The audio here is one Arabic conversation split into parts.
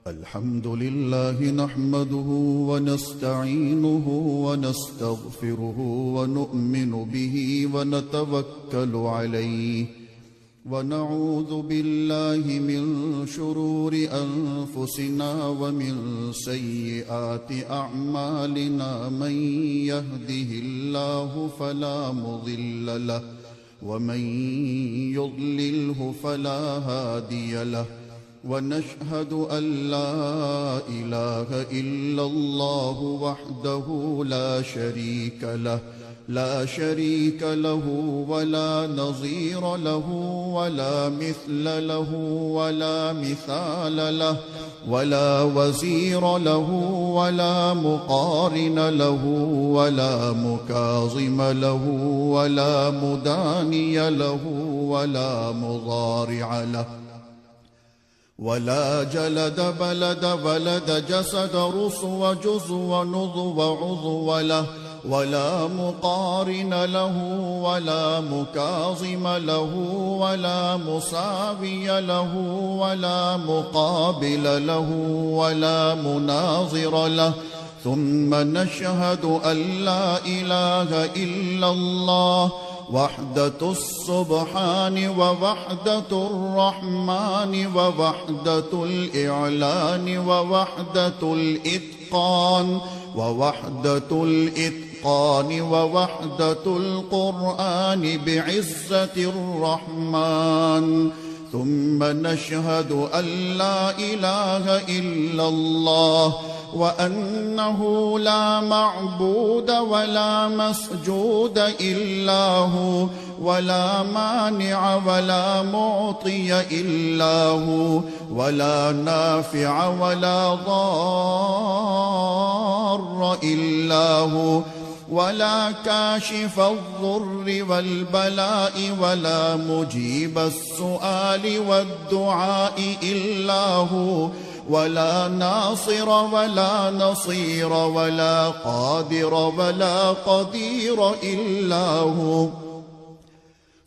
الحمد لله نحمده ونستعينه ونستغفره ونؤمن به ونتوكل عليه ونعوذ بالله من شرور أنفسنا ومن سيئات أعمالنا من يهده الله فلا مضل له ومن يضلله فلا هادي له ونشهد أن لا إله إلا الله وحده لا شريك له ولا نظير له ولا مثل له ولا مثال له ولا وزير له ولا مقارن له ولا مكاظم له ولا مداني له ولا مضارع له ولا جلد بلد جسد رسو جزو نضو عضو له ولا مقارن له ولا مكاظم له ولا مساوي له ولا مقابل له ولا مناظر له ثم نشهد أن لا إله إلا الله وحدة السبحان ووحدة الرحمن ووحدة الإعلان ووحدة الإتقان ووحدة القرآن بعزة الرحمن ثم نشهد أن لا إله إلا الله وأنه لا معبود ولا مسجود إلا هو ولا مانع ولا معطي إلا هو ولا نافع ولا ضار إلا هو ولا كاشف الضر والبلاء ولا مجيب السؤال والدعاء إلا هو ولا ناصر ولا نصير ولا قادر ولا قدير إلا هو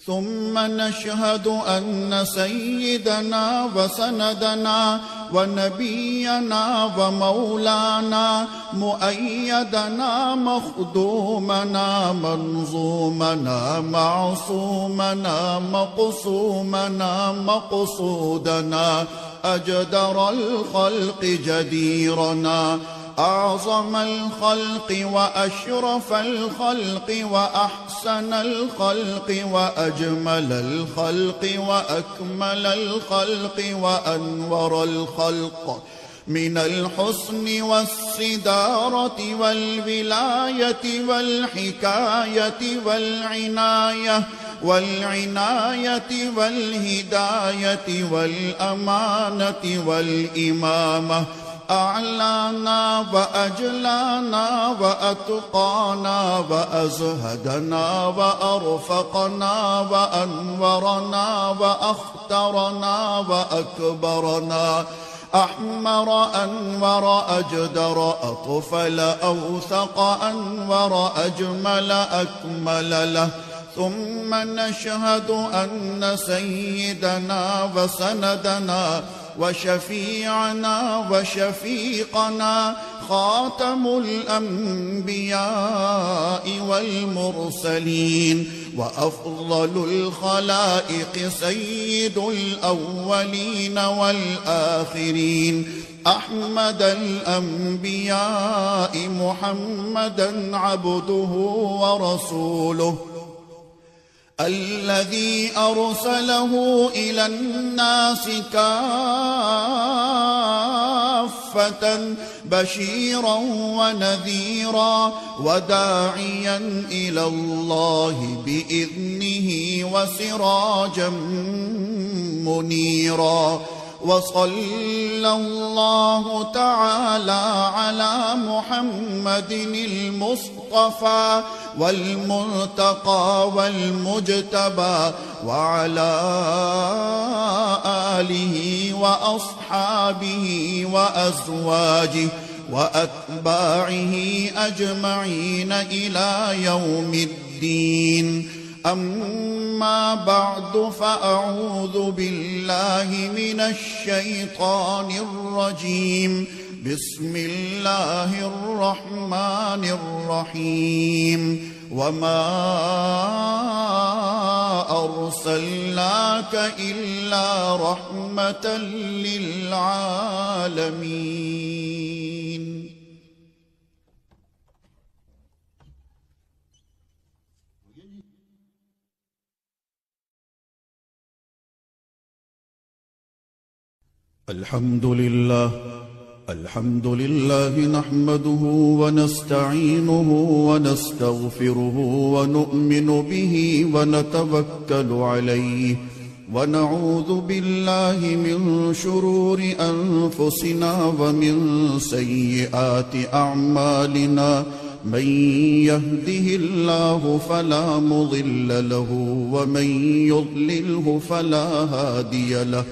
ثم نشهد أن سيدنا وسندنا ونبينا ومولانا مؤيدنا مخدومنا منظومنا معصومنا مقسومنا مقصودنا أجدر الخلق جديرنا أعظم الخلق وأشرف الخلق وأحسن الخلق وأجمل الخلق وأكمل الخلق وأنور الخلق من الحسن والصدارة والولاية والحكاية والعناية والهداية والأمانة والإمامة أعلانا وأجلانا وأتقانا وأزهدنا وأرفقنا وأنورنا وأخترنا وأكبرنا أحمر أنور أجدر أطفل أوثق أنور أجمل أكمل له ثم نشهد أن سيدنا وسندنا وشفيعنا وشفيقنا خاتم الأنبياء والمرسلين وأفضل الخلائق سيد الأولين والآخرين أحمد الأنبياء محمدا عبده ورسوله الذي أرسله إلى الناس كافة بشيرا ونذيرا وداعيا إلى الله بإذنه وسراجا منيرا وصلى الله تعالى على محمد المصطفى والمرتقى والمجتبى وعلى آله وأصحابه وأزواجه وأتباعه أجمعين إلى يوم الدين. أما بعد فأعوذ بالله من الشيطان الرجيم. بسم الله الرحمن الرحيم. وما أرسلناك إلا رحمة للعالمين. الحمد لله نحمده ونستعينه ونستغفره ونؤمن به ونتوكل عليه، ونعوذ بالله من شرور أنفسنا ومن سيئات أعمالنا. من يهده الله فلا مضل له ومن يضلله فلا هادي له،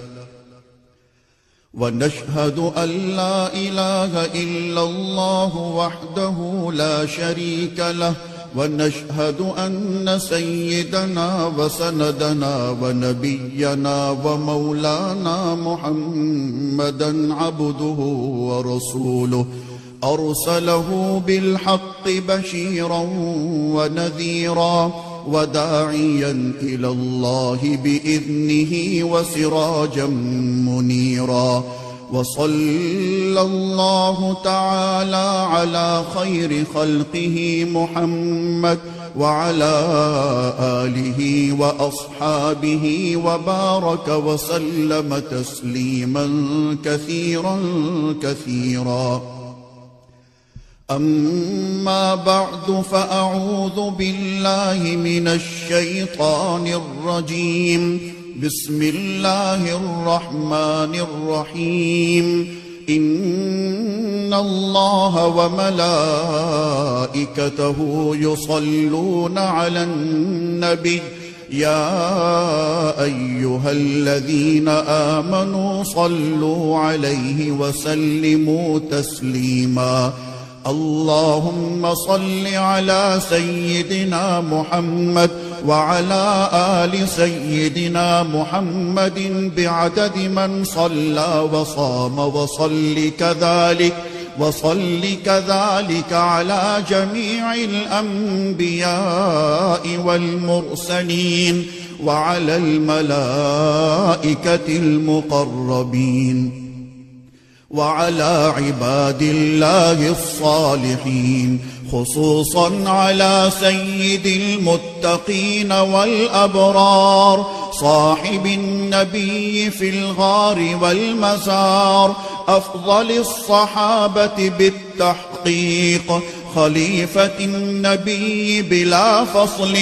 ونشهد أن لا إله إلا الله وحده لا شريك له، ونشهد أن سيدنا وسندنا ونبينا ومولانا محمدا عبده ورسوله، أرسله بالحق بشيرا ونذيرا وداعيا إلى الله بإذنه وسراجا منيرا. وصلى الله تعالى على خير خلقه محمد وعلى آله وأصحابه وبارك وسلم تسليما كثيرا كثيرا. أما بعد فأعوذ بالله من الشيطان الرجيم. بسم الله الرحمن الرحيم. إن الله وملائكته يصلون على النبي يا أيها الذين آمنوا صلوا عليه وسلموا تسليما. اللهم صل على سيدنا محمد وعلى آل سيدنا محمد بعدد من صلى وصام، وصل كذلك على جميع الأنبياء والمرسلين وعلى الملائكة المقربين وعلى عباد الله الصالحين، خصوصا على سيد المتقين والأبرار صاحب النبي في الغار والمزار، أفضل الصحابة بالتحقيق، خليفة النبي بلا فصل،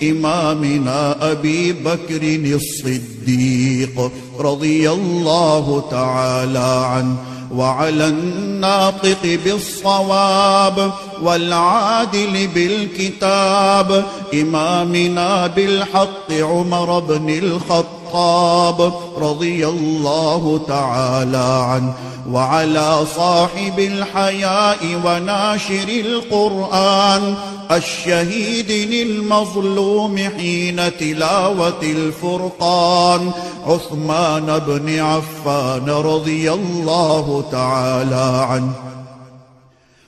إمامنا أبي بكر الصديق رضي الله تعالى عنه، وعلى الناطق بالصواب والعادل بالكتاب إمامنا بالحق عمر بن الخطاب رضي الله تعالى عنه، وعلى صاحب الحياء وناشر القرآن الشهيد المظلوم حين تلاوة الفرقان عثمان بن عفان رضي الله تعالى عنه،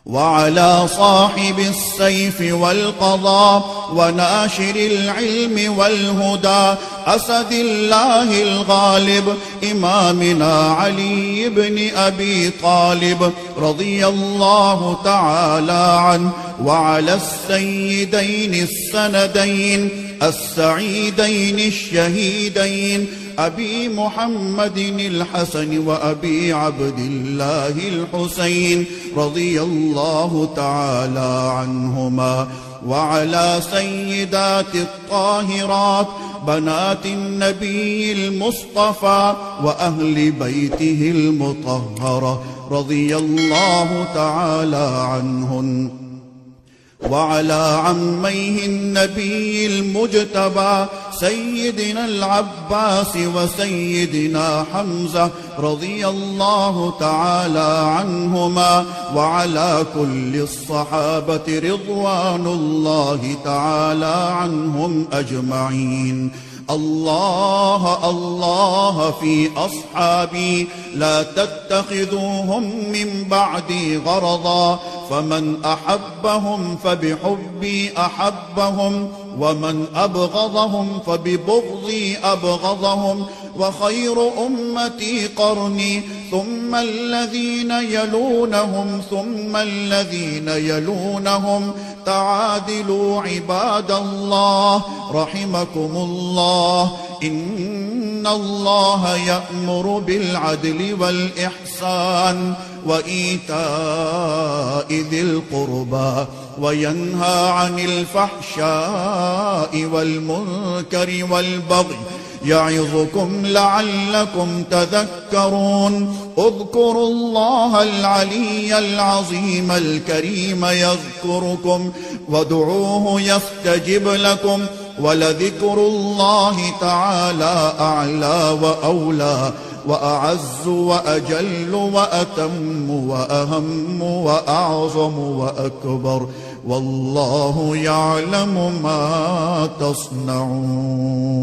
وعلى صاحب السيف والقضاء وناشر العلم والهدى أسد الله الغالب إمامنا علي بن أبي طالب رضي الله تعالى عنه، وعلى السيدين السندين السعيدين الشهيدين أبي محمد الحسن وأبي عبد الله الحسين رضي الله تعالى عنهما، وعلى سيدات الطاهرات بنات النبي المصطفى وأهل بيته المطهرة رضي الله تعالى عنهن، وعلى عميه النبي المجتبى سيدنا العباس وسيدنا حمزة رضي الله تعالى عنهما، وعلى كل الصحابة رضوان الله تعالى عنهم أجمعين. الله الله في أصحابي لا تتخذوهم من بعدي غرضا، فمن أحبهم فبحبي أحبهم، ومن أبغضهم فببغضي أبغضهم، وخير أمتي قرني ثم الذين يلونهم ثم الذين يلونهم. تعادلوا عباد الله رحمكم الله، إن الله يأمر بالعدل والإحسان وإيتاء ذي القربى، وينهى عن الفحشاء والمنكر والبغي، يعظكم لعلكم تذكرون. اذكروا الله العلي العظيم الكريم يذكركم، وادعوه يستجب لكم، ولذكر الله تعالى أعلى وأولى وأعز وأجل وأتم وأهم وأعظم وأكبر، والله يعلم ما تصنعون.